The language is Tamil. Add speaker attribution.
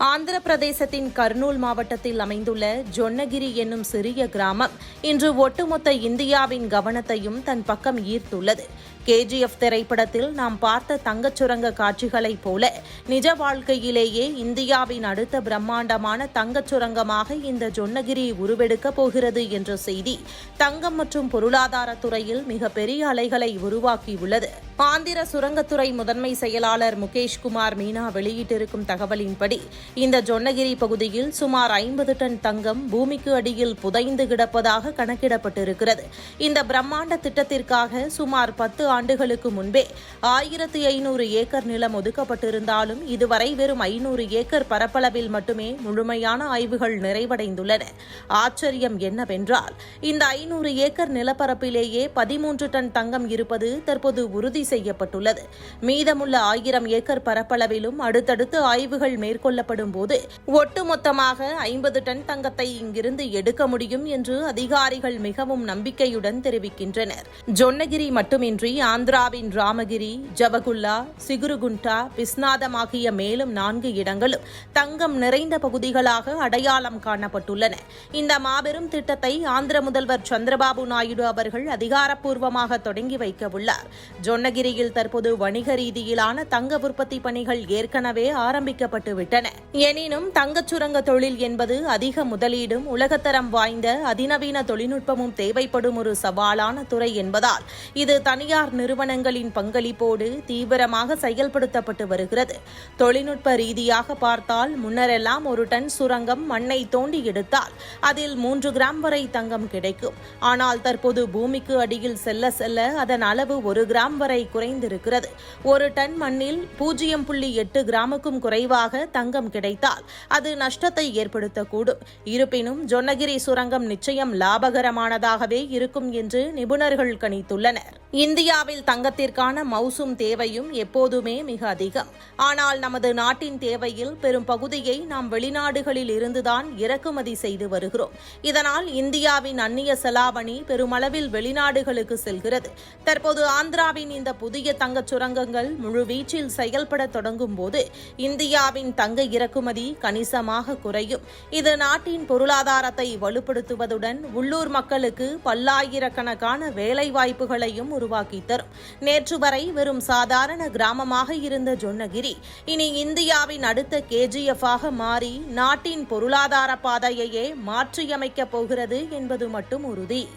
Speaker 1: ஆந்திர பிரதேசத்தின் கர்னூல் மாவட்டத்தில் அமைந்துள்ள ஜொன்னகிரி என்னும் சிறிய கிராமம் இன்று ஒட்டுமொத்த இந்தியாவின் கவனத்தையும் தன் பக்கம் ஈர்த்துள்ளது. கேஜிஎஃப் திரைப்படத்தில் நாம் பார்த்த தங்கச் சுரங்க காட்சிகளைப் போல நிஜ வாழ்க்கையிலேயே இந்தியாவின் அடுத்த பிரம்மாண்டமான தங்கச் சுரங்கமாக இந்த ஜொன்னகிரி உருவெடுக்கப் போகிறது என்ற செய்தி தங்கம் மற்றும் பொருளாதாரத்துறையில் மிகப்பெரிய அலைகளை உருவாக்கியுள்ளது. ஆந்திர சுரங்கத்துறை முதன்மை செயலாளர் முகேஷ்குமார் மீனா வெளியிட்டிருக்கும் தகவலின்படி இந்த ஜொன்னகிரி பகுதியில் சுமார் 50 டன் தங்கம் பூமிக்கு அடியில் புதைந்து கிடப்பதாக கணக்கிடப்பட்டிருக்கிறது. இந்த பிரம்மாண்ட திட்டத்திற்காக சுமார் 10 ஆண்டுகளுக்கு முன்பே 1500 ஏக்கர் நிலம் ஒதுக்கப்பட்டிருந்தாலும் இதுவரை வெறும் 500 ஏக்கர் பரப்பளவில் மட்டுமே முழுமையான ஆய்வுகள் நிறைவடைந்துள்ளன. ஆச்சரியம் என்னவென்றால் இந்த 500 ஏக்கர் நிலப்பரப்பிலேயே 13 டன் தங்கம் இருப்பது தற்போது உறுதி செய்யப்பட்டுள்ளது. மீதமுள்ள 1000 ஏக்கர் பரப்பளவிலும் அடுத்தடுத்து ஆய்வுகள் மேற்கொள்ளப்படும் போது ஒட்டுமொத்தமாக 50 டன் தங்கத்தை இங்கிருந்து எடுக்க முடியும் என்று அதிகாரிகள் மிகவும் நம்பிக்கையுடன் தெரிவிக்கின்றனர். ஜொன்னகிரி மட்டுமின்றி ஆந்திராவின் ராமகிரி, ஜவகுல்லா, சிகுருகுண்டா, பிஸ்நாதம் ஆகிய மேலும் 4 இடங்களும் தங்கம் நிறைந்த பகுதிகளாக அடையாளம் காணப்பட்டுள்ளன. இந்த மாபெரும் திட்டத்தை ஆந்திர முதல்வர் சந்திரபாபு நாயுடு அவர்கள் அதிகாரப்பூர்வமாக தொடங்கி வைக்க உள்ளார். ஜொன்னகிரியில் தற்போது வணிக ரீதியிலான தங்க உற்பத்தி பணிகள் ஏற்கனவே ஆரம்பிக்கப்பட்டுவிட்டன. எனினும் தங்கச் சுரங்க தொழில் என்பது அதிக முதலீடும் உலகத்தரம் வாய்ந்த அதிநவீன தொழில்நுட்பமும் தேவைப்படும் ஒரு சவாலான துறை என்பதால் இது தனியார் நிறுவனங்களின் பங்களிப்போடு தீவிரமாக செயல்படுத்தப்பட்டு வருகிறது. தொழில்நுட்ப ரீதியாக பார்த்தால் முன்னரெல்லாம் ஒரு டன் சுரங்கம் மண்ணை தோண்டி எடுத்தால் அதில் 3 கிராம் வரை தங்கம் கிடைக்கும். ஆனால் தற்போது பூமிக்கு அடியில் செல்ல செல்ல அதன் அளவு 1 கிராம் வரை குறைந்திருக்கிறது. ஒரு டன் மண்ணில் 0.8 கிராமுக்கும் குறைவாக தங்கம் கிடைத்தால் அது நஷ்டத்தை ஏற்படுத்தக்கூடும். இருப்பினும் ஜொன்னகிரி சுரங்கம் நிச்சயம் லாபகரமானதாகவே இருக்கும் என்று நிபுணர்கள் கணித்துள்ளனர். இந்தியாவில் தங்கத்திற்கான மவுசும் தேவையும் எப்போதுமே மிக அதிகம். ஆனால் நமது நாட்டின் தேவையில் பெரும் பகுதியை நாம் வெளிநாடுகளில் இருந்துதான் இறக்குமதி செய்து வருகிறோம். இதனால் இந்தியாவின் அந்நிய செலாவணி பெருமளவில் வெளிநாடுகளுக்கு செல்கிறது. தற்போது ஆந்திராவின் இந்த புதிய தங்கச் சுரங்கங்கள் முழுவீச்சில் செயல்பட தொடங்கும் போது இந்தியாவின் தங்க இறக்குமதி கணிசமாக குறையும். இது நாட்டின் பொருளாதாரத்தை வலுப்படுத்துவதுடன் உள்ளூர் மக்களுக்கு பல்லாயிரக்கணக்கான வேலைவாய்ப்புகளையும் உருவாக்கி தரும். நேற்று வரை வெறும் சாதாரண கிராமமாக இருந்த ஜொன்னகிரி இனி இந்தியாவின் அடுத்த கேஜிஎஃப் ஆக மாறி நாட்டின் பொருளாதார பாதையையே மாற்றியமைக்கப் போகிறது என்பது மட்டும் உறுதி.